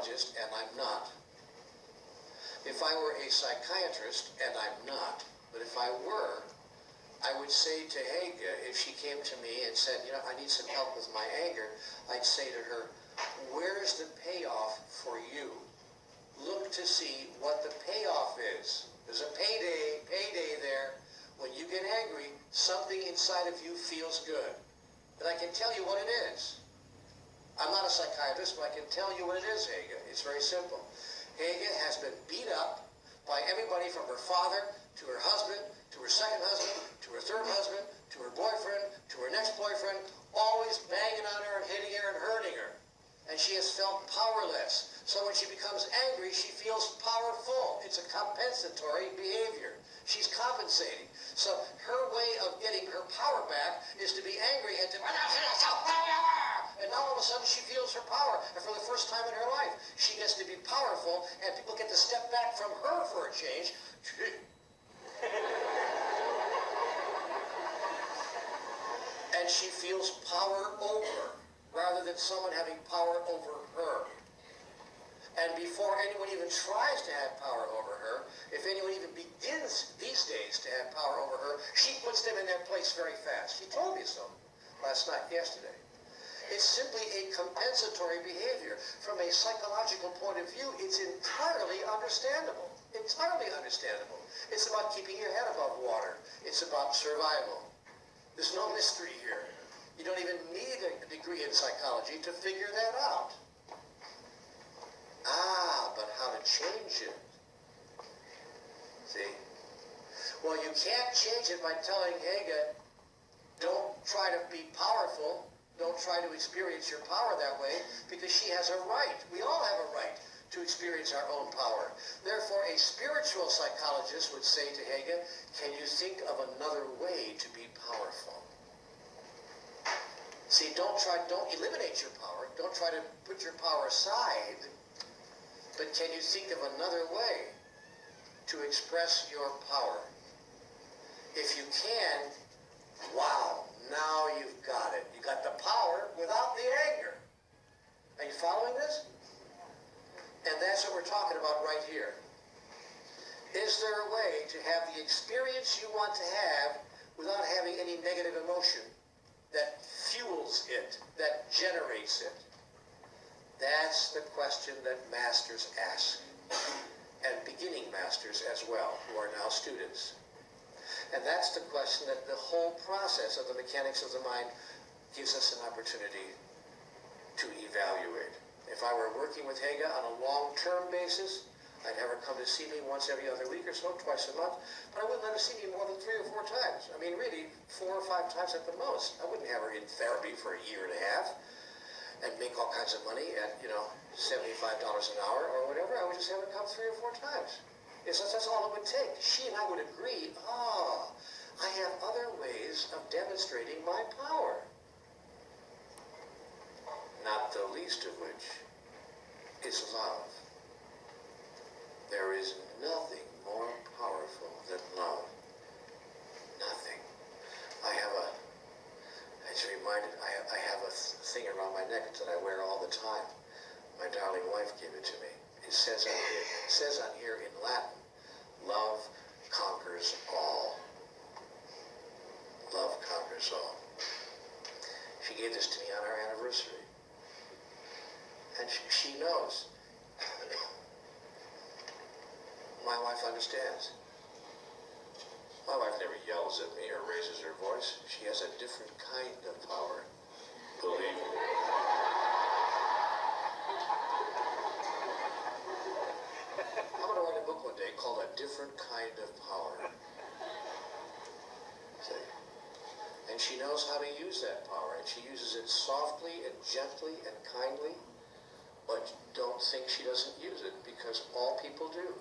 psychologist, and I'm not. If I were a psychiatrist, and I'm not, but if I were, I would say to Haga, if she came to me and said, you know, I need some help with my anger, I'd say to her, where's the payoff for you? Look to see what the payoff is. There's a payday there. When you get angry, something inside of you feels good. And I can tell you what it is. I'm not a psychiatrist, but I can tell you what it is, Haga. It's very simple. Haga has been beat up by everybody from her father to her husband, to her second husband, to her third husband, to her boyfriend, to her next boyfriend, always banging on her and hitting her and hurting her. And she has felt powerless. So when she becomes angry, she feels powerful. It's a compensatory behavior. She's compensating. So her way of getting her power back is to be angry and to, and now all of a sudden she feels her power. And for the first time in her life, she gets to be powerful, and people get to step back from her for a change. And she feels power over, rather than someone having power over her. And before anyone even tries to have power over her, if anyone even begins these days to have power over her, she puts them in their place very fast. She told me so yesterday. It's simply a compensatory behavior. From a psychological point of view, it's entirely understandable. Entirely understandable. It's about keeping your head above water. It's about survival. There's no mystery here. You don't even need a degree in psychology to figure that out. But how to change it? See? Well, you can't change it by telling Haga, don't try to be powerful, don't try to experience your power that way, because she has a right. We all have a right to experience our own power. Therefore, a spiritual psychologist would say to Haga, can you think of another way to be powerful? See, don't eliminate your power. Don't try to put your power aside. But can you think of another way to express your power? If you can, wow, now you've got it. You got the power without the anger. Are you following this? And that's what we're talking about right here. Is there a way to have the experience you want to have without having any negative emotion that fuels it, that generates it? That's the question that masters ask, and beginning masters as well, who are now students. And that's the question that the whole process of the mechanics of the mind gives us an opportunity to evaluate. If I were working with Haga on a long-term basis, I'd have her come to see me once every other week or so, twice a month, but I wouldn't let her see me more than 3 or 4 times. I mean, really, 4 or 5 times at the most. I wouldn't have her in therapy for a year and a half and make all kinds of money at, $75 an hour or whatever. I would just have her come 3 or 4 times. That's all it would take. She and I would agree, I have other ways of demonstrating my power. Not the least of which is love. There is nothing more powerful than love. Nothing. I have a thing around my neck that I wear all the time. My darling wife gave it to me. It says on here in Latin, love conquers all. Love conquers all. She gave this to me on our anniversary. And she knows. My wife understands. My wife never yells at me or raises her voice. She has a different kind of power. Believe me. I'm going to write a book one day called A Different Kind of Power. See? And she knows how to use that power, and she uses it softly and gently and kindly, but don't think she doesn't use it, because all people do.